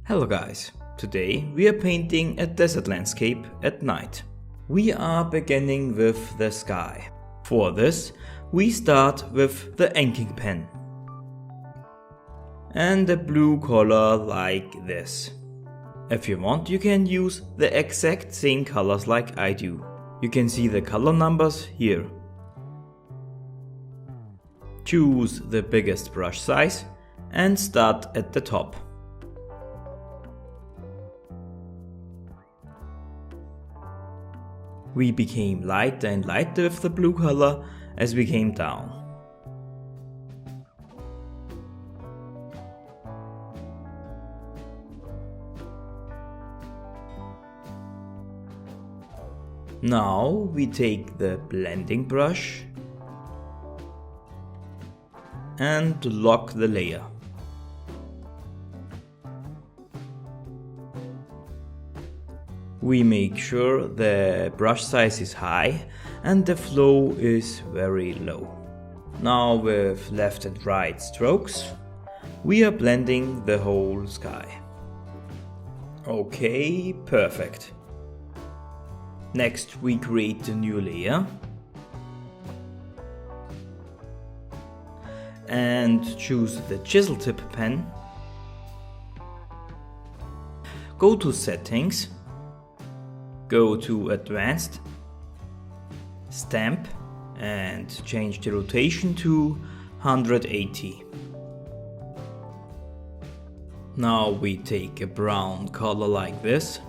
Hello guys, today we are painting a desert landscape at night. We are beginning with the sky. For this, we start with the inking pen and a blue color like this. If you want, you can use the exact same colors like I do. You can see the color numbers here. Choose the biggest brush size and start at the top. We became lighter and lighter with the blue color as we came down. Now we take the blending brush and lock the layer. We make sure the brush size is high and the flow is very low. Now with left and right strokes, we are blending the whole sky. Okay, perfect. Next we create a new layer and choose the chisel tip pen. Go to settings. Go to Advanced, Stamp and change the rotation to 180. Now we take a brown color like this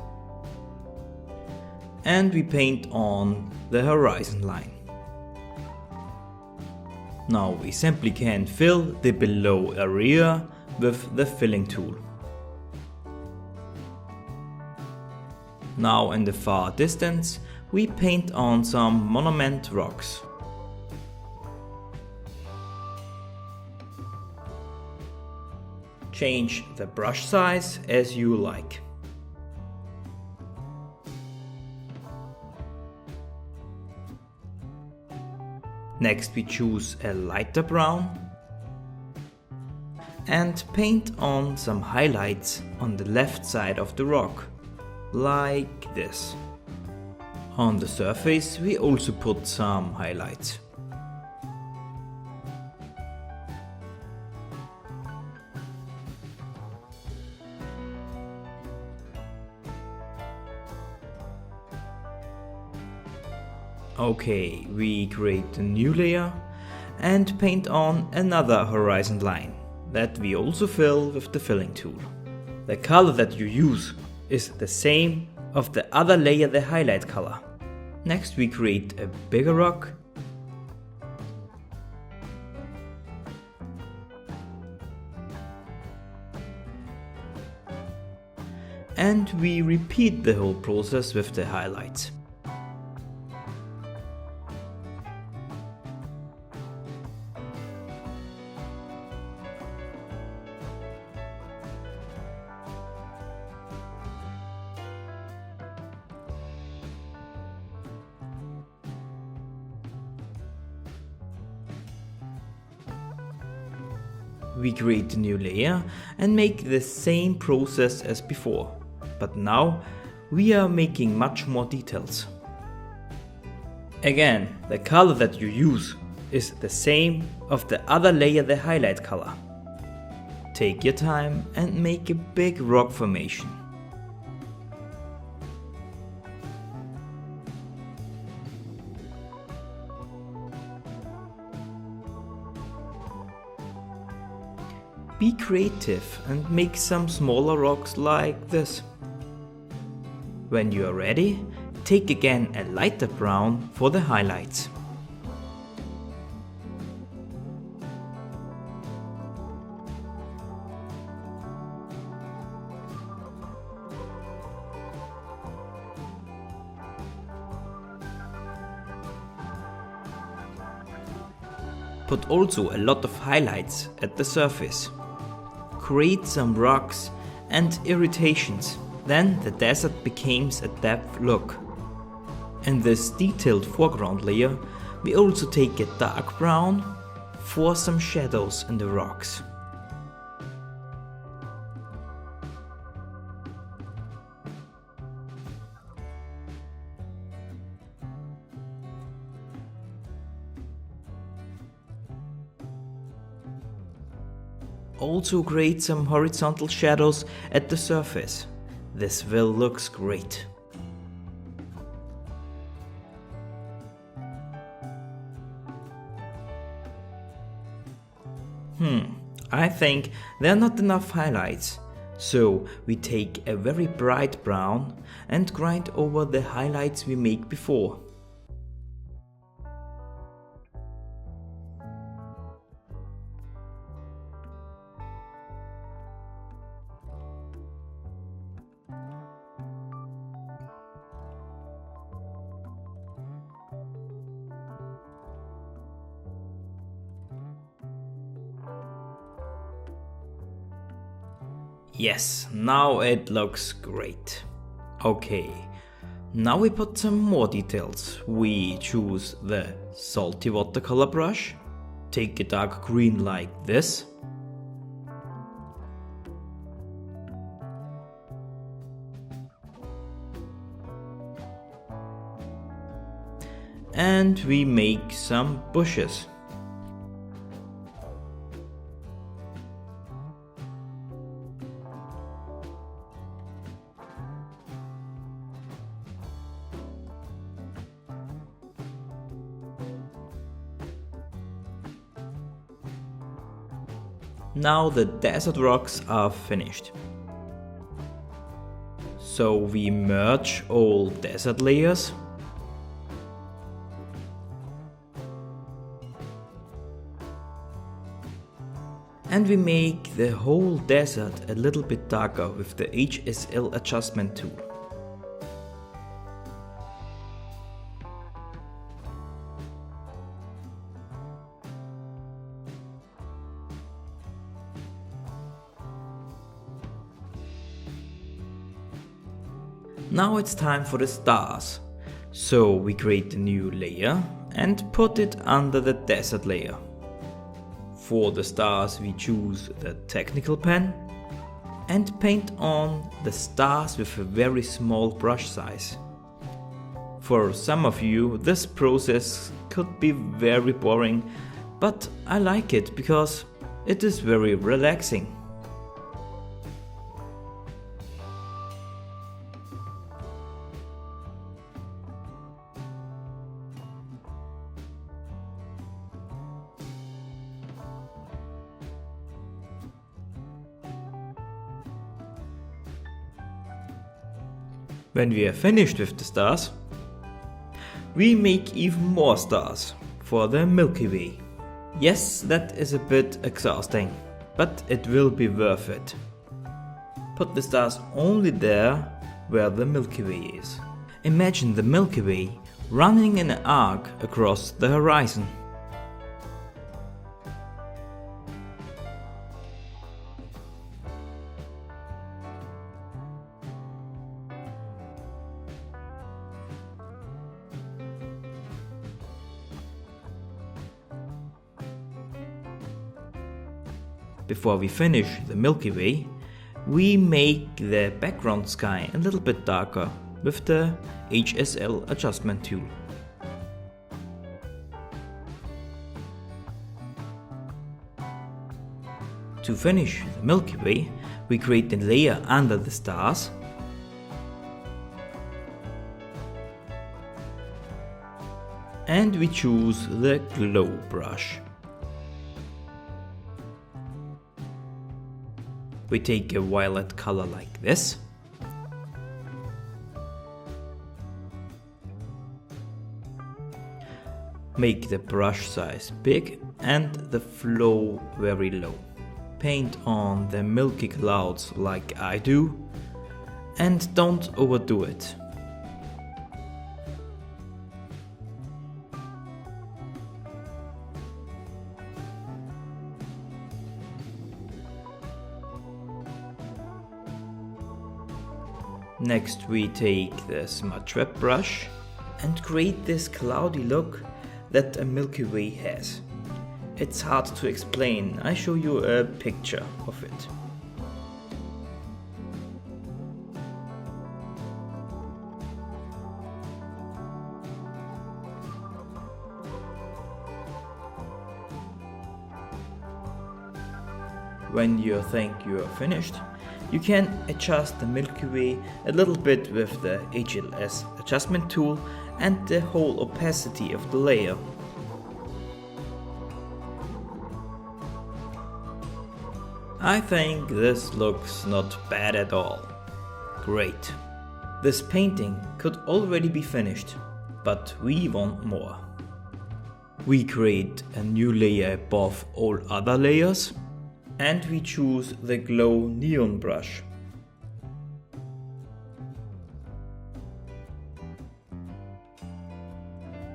and we paint on the horizon line. Now we simply can fill the below area with the filling tool. Now in the far distance, we paint on some monument rocks. Change the brush size as you like. Next we choose a lighter brown and paint on some highlights on the left side of the rock. Like this. On the surface we also put some highlights. Okay, we create a new layer and paint on another horizon line that we also fill with the filling tool. The color that you use is the same of the other layer, the highlight color. Next we create a bigger rock and we repeat the whole process with the highlights. We create a new layer and make the same process as before, but now we are making much more details. Again, the color that you use is the same of the other layer, the highlight color. Take your time and make a big rock formation. Be creative and make some smaller rocks like this. When you are ready, take again a lighter brown for the highlights. Put also a lot of highlights at the surface. Create some rocks and irritations. Then the desert becomes a depth look. In this detailed foreground layer, we also take a dark brown for some shadows in the rocks. Also create some horizontal shadows at the surface. This will looks great. I think there are not enough highlights. So we take a very bright brown and grind over the highlights we make before. Yes, now it looks great. Okay, now we put some more details. We choose the salty watercolor brush, take a dark green like this, and we make some bushes. Now the desert rocks are finished. So we merge all desert layers. And we make the whole desert a little bit darker with the HSL adjustment tool. Now it's time for the stars. So we create a new layer and put it under the desert layer. For the stars we choose the technical pen and paint on the stars with a very small brush size. For some of you this process could be very boring, but I like it because it is very relaxing. When we are finished with the stars, we make even more stars for the Milky Way. Yes, that is a bit exhausting, but it will be worth it. Put the stars only there where the Milky Way is. Imagine the Milky Way running in an arc across the horizon. Before we finish the Milky Way, we make the background sky a little bit darker with the HSL adjustment tool. To finish the Milky Way, we create a layer under the stars and we choose the glow brush. We take a violet color like this. Make the brush size big and the flow very low. Paint on the milky clouds like I do, and don't overdo it. Next we take the smudge web brush and create this cloudy look that a Milky Way has. It's hard to explain, I show you a picture of it. When you think you are finished, you can adjust the Milky Way a little bit with the HLS adjustment tool and the whole opacity of the layer. I think this looks not bad at all. Great. This painting could already be finished, but we want more. We create a new layer above all other layers, and we choose the Glow Neon brush.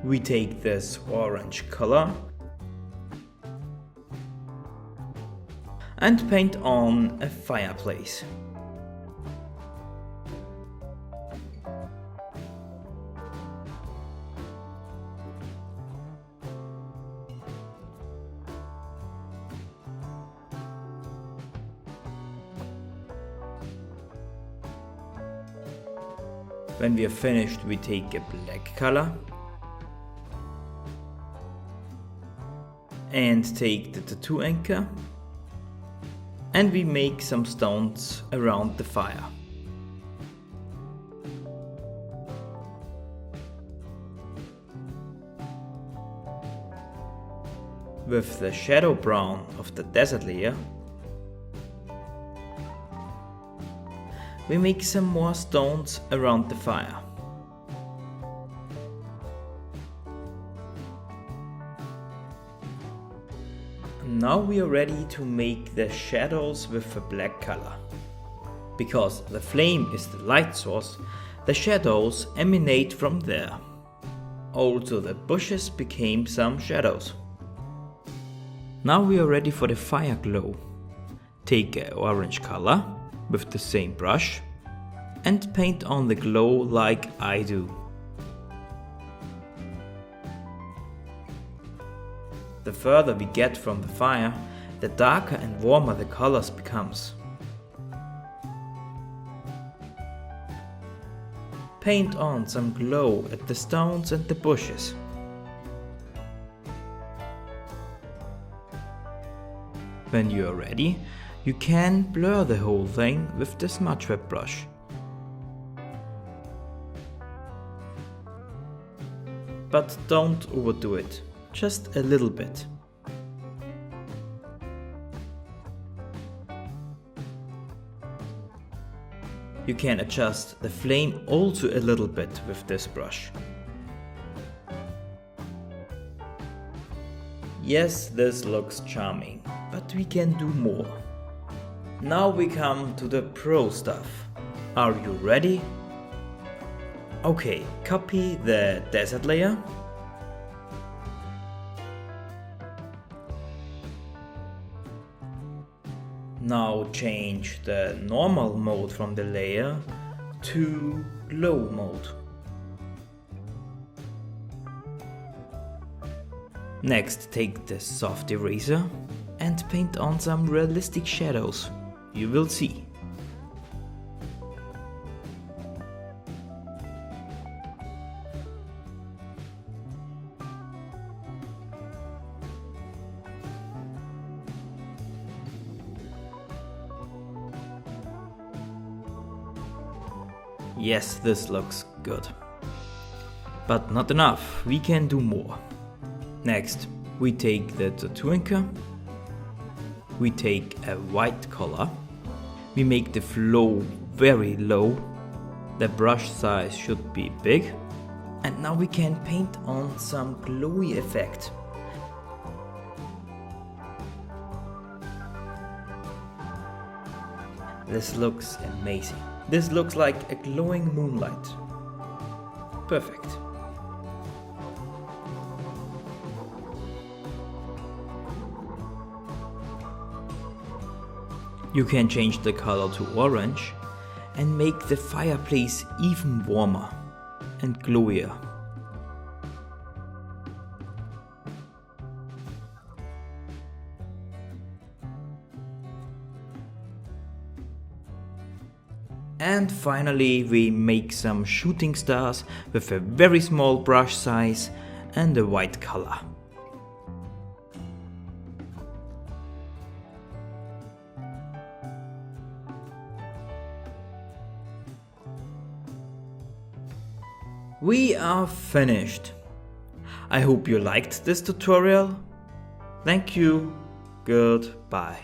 We take this orange color and paint on a fireplace. When we are finished, we take a black color and take the tattoo anchor, and we make some stones around the fire. With the shadow brown of the desert layer, we make some more stones around the fire. Now we are ready to make the shadows with a black color. Because the flame is the light source, the shadows emanate from there. Also the bushes became some shadows. Now we are ready for the fire glow. Take an orange color with the same brush and paint on the glow like I do. The further we get from the fire, the darker and warmer the colors becomes. Paint on some glow at the stones and the bushes. When you are ready, you can blur the whole thing with the smudge web brush. But don't overdo it, just a little bit. You can adjust the flame also a little bit with this brush. Yes, this looks charming, but we can do more. Now we come to the pro stuff. Are you ready? Okay, copy the desert layer. Now change the normal mode from the layer to glow mode. Next, take the soft eraser and paint on some realistic shadows. You will see. Yes, this looks good. But not enough, we can do more. Next, we take the tattoo anchor, we take a white color, we make the flow very low, the brush size should be big, and now we can paint on some glowy effect. This looks amazing. This looks like a glowing moonlight. Perfect. You can change the color to orange and make the fireplace even warmer and glowier. And finally we make some shooting stars with a very small brush size and a white color. We are finished. I hope you liked this tutorial. Thank you. Goodbye.